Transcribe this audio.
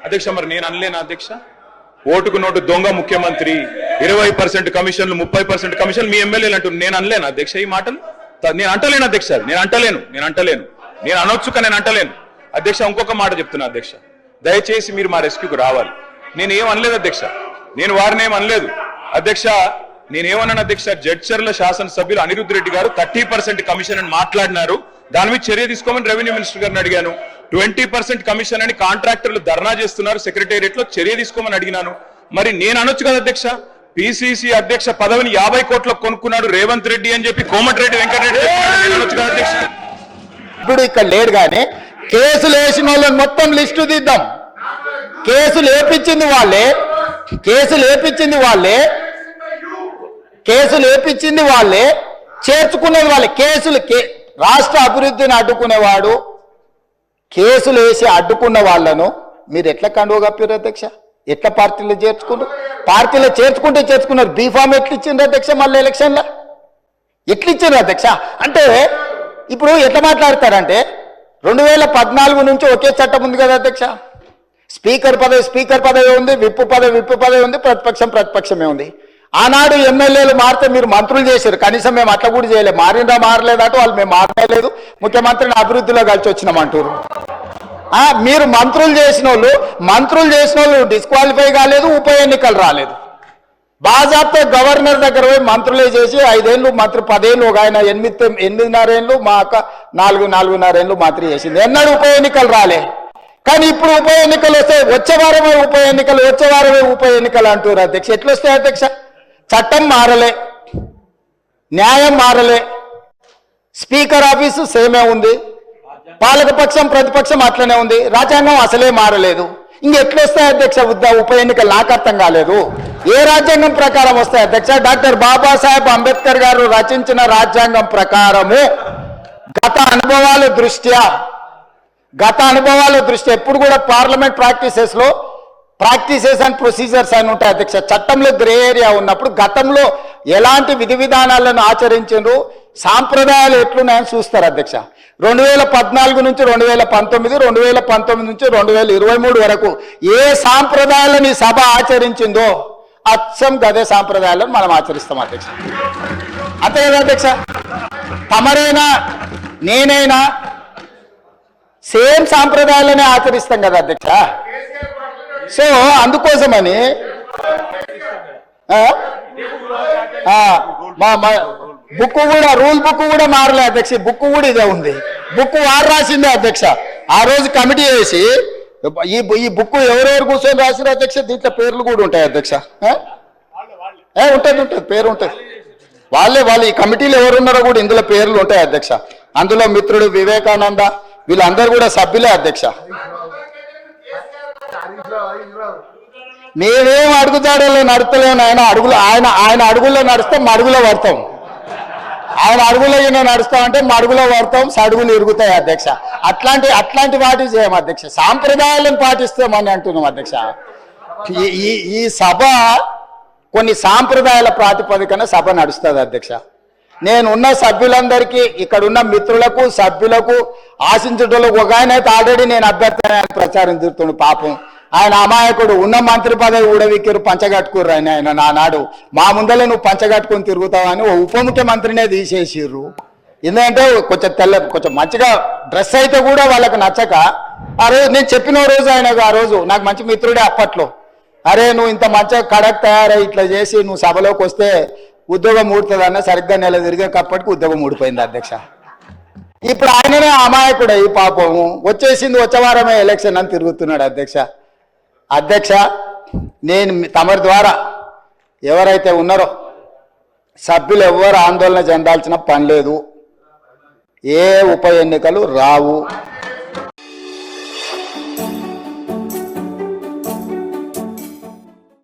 అధ్యక్ష మరి నేను అనలేనా అధ్యక్ష? ఓటుకు నోటు దొంగ ముఖ్యమంత్రి, 20% కమిషన్లు, 30% కమిషన్ మీ ఎమ్మెల్యేలు అంటున్నారు. నేను అనలేను అధ్యక్ష ఈ మాటలు? నేను అంటలేను అధ్యక్ష, నేను అంటలేను. నేను అనొచ్చు కానీ నేను అంటలేను అధ్యక్ష. ఇంకొక మాట చెప్తున్నా అధ్యక్ష, దయచేసి మీరు మా రెస్క్యూకు రావాలి. నేనేం అనలేదు అధ్యక్ష, నేను వారిని ఏం అనలేదు అధ్యక్ష. నేనేమన్నాను అధ్యక్ష, జడ్చర్ల శాసనసభ్యులు అనిరుద్ధ్ రెడ్డి గారు 30% కమిషన్ అని మాట్లాడినారు, దాని మీద చర్య తీసుకోమని రెవెన్యూ మినిస్టర్ గారిని అడిగాను. 20% కమిషన్ అని కాంట్రాక్టర్లు ధర్నా చేస్తున్నారు సెక్రటేరియట్ లో, చర్య తీసుకోమని అడిగినాను. మరి నేను అనొచ్చు కదా అధ్యక్ష, పిసిసి అధ్యక్ష పదవిని 50 కోట్లకు కొనుక్కున్నాడు రేవంత్ రెడ్డి అని చెప్పి కోమటిరెడ్డి వెంకటరెడ్డి అనొచ్చు కదా అధ్యక్ష. ఇప్పుడు ఇక్కడ లేడు కానీ కేసులు వేసిన వాళ్ళని మొత్తం లిస్టు తీద్దాం. కేసులు వేపించింది వాళ్ళే, చేర్చుకునేది వాళ్ళే. రాష్ట్ర అభివృద్ధిని అడ్డుకునేవాడు, కేసులు వేసి అడ్డుకున్న వాళ్ళను మీరు ఎట్లా కండువ కప్పారు అధ్యక్ష? ఎట్లా పార్టీలో చేర్చుకున్నారు? పార్టీలో చేర్చుకున్నారు. బీఫామ్ ఎట్లా ఇచ్చిండ్రు అధ్యక్ష? మళ్ళీ ఎలక్షన్లో ఎట్లా ఇచ్చిండ్రు అధ్యక్ష? అంటే ఇప్పుడు ఎట్లా మాట్లాడతారంటే 2014 నుంచి ఒకే చట్టం ఉంది కదా అధ్యక్ష. స్పీకర్ పదవి ఉంది, విప్ పదవి ఉంది, ప్రతిపక్షమే ఉంది. ఆనాడు ఎమ్మెల్యేలు మారితే మీరు మంత్రులు చేశారు, కనీసం మేము అట్లా కూడా చేయలేదు. మారలేదట వాళ్ళు, మేము మారలేదు, ముఖ్యమంత్రిని అభివృద్ధిలో కలిసి వచ్చినామంటారు. మీరు మంత్రులు చేసిన వాళ్ళు డిస్క్వాలిఫై కాలేదు, ఉప ఎన్నికలు రాలేదు. బాజాబ్తో గవర్నర్ దగ్గర పోయి మంత్రులే చేసి 5 ఏళ్ళు మంత్రి, 10 ఏళ్ళు, ఒక ఆయన 8.5 ఏళ్ళు, మా అక్క 4.5 ఏళ్ళు మంత్రి చేసింది. ఎన్నడూ ఉప ఎన్నికలు రాలే. కానీ ఇప్పుడు ఉప ఎన్నికలు వస్తాయి, వచ్చే వారమే ఉప ఎన్నికలు అంటారు అధ్యక్ష. ఎట్లా వస్తాయి అధ్యక్ష? చట్టం మారలే, న్యాయం మారలే, స్పీకర్ ఆఫీసు సేమే ఉంది, పాలకపక్షం ప్రతిపక్షం అట్లనే ఉంది, రాజ్యాంగం అసలే మారలేదు. ఇంకెట్లొస్తాయి అధ్యక్ష ఉప ఎన్నికలు? నాకు అర్థం కాలేదు. ఏ రాజ్యాంగం ప్రకారం వస్తాయి అధ్యక్ష? డాక్టర్ బాబాసాహెబ్ అంబేద్కర్ గారు రచించిన రాజ్యాంగం ప్రకారము గత అనుభవాల దృష్ట్యా ఎప్పుడు కూడా పార్లమెంట్ ప్రాక్టీసెస్ అండ్ ప్రొసీజర్స్ అని ఉంటాయి అధ్యక్ష. చట్టంలో గ్రే ఏరియా ఉన్నప్పుడు గతంలో ఎలాంటి విధి విధానాలను ఆచరించారు, సాంప్రదాయాలు ఎట్లున్నాయని చూస్తారు అధ్యక్ష. 2014 నుంచి 2019, 2019 నుంచి 2023 వరకు ఏ సాంప్రదాయాలను ఈ సభ ఆచరించిందో అచ్చం గదే సాంప్రదాయాలను మనం ఆచరిస్తాం అధ్యక్ష. అంతే కదా అధ్యక్ష? తమరైనా నేనైనా సేమ్ సాంప్రదాయాలనే ఆచరిస్తాం కదా అధ్యక్ష. సో అందుకోసమని రూల్ బుక్ కూడా మారలే అధ్యక్ష. బుక్ కూడా ఇదే ఉంది. బుక్ వారు రాసిందే అధ్యక్ష. ఆ రోజు కమిటీ వేసి ఈ బుక్ ఎవరెవరు కూర్చొని రాసిరు అధ్యక్ష? దీంట్లో పేర్లు కూడా ఉంటాయి అధ్యక్ష. ఉంటుంది, పేరు ఉంటుంది. వాళ్ళే ఈ కమిటీలో ఎవరున్నారో కూడా ఇందులో పేర్లు ఉంటాయి అధ్యక్ష. అందులో మిత్రుడు వివేకానంద వీళ్ళందరూ కూడా సభ్యులే అధ్యక్ష. మేమేం అడుగుతాడో నడుస్తలేను. ఆయన అడుగుల్లో నడుస్తాం, మడుగులో పడతాం. ఆయన అడుగులో నడుస్తామంటే మడుగులో పడతాం, సడుగులు ఇరుగుతాయి అధ్యక్ష. అట్లాంటి వాటి చేయం అధ్యక్ష. సాంప్రదాయాలను పాటిస్తామని అంటున్నాం అధ్యక్ష. ఈ సభ కొన్ని సాంప్రదాయాల ప్రాతిపదికన సభ నడుస్తుంది అధ్యక్ష. నేనున్న సభ్యులందరికీ, ఇక్కడున్న మిత్రులకు, సభ్యులకు, ఆశించుటలకు ఒక ఆయన అయితే ఆల్రెడీ నేను అభ్యర్థి ప్రచారం తిరుగుతుండు. పాపం ఆయన అమాయకుడు. ఉన్న మంత్రి పదవి ఊడవిక్కిరు, పంచగట్టుకుర్రు. ఆయన నానాడు మా ముందలే నువ్వు పంచగట్టుకుని తిరుగుతావని ఓ ఉప ముఖ్యమంత్రినే తీసేసిర్రు. ఎందుకంటే కొంచెం మంచిగా డ్రెస్ అయితే కూడా వాళ్ళకి నచ్చక ఆ రోజు నేను చెప్పిన రోజు ఆ రోజు నాకు మంచి మిత్రుడే అప్పట్లో, అరే నువ్వు ఇంత మంచిగా కడక్ తయారై ఇట్లా చేసి నువ్వు సభలోకి వస్తే ఉద్యోగం ఊడుతుందన్న సరిగ్గా నెల తిరిగేటప్పటికి ఉద్యోగం ఊడిపోయింది అధ్యక్ష. ఇప్పుడు ఆయననే అమాయకుడే ఈ పాపము. వచ్చే వారమే ఎలక్షన్ అని తిరుగుతున్నాడు అధ్యక్ష. నేను తమరి ద్వారా ఎవరైతే ఉన్నారో సభ్యులు ఎవ్వరు ఆందోళన చెందాల్సిన పని లేదు. ఏ ఉప ఎన్నికలు రావు.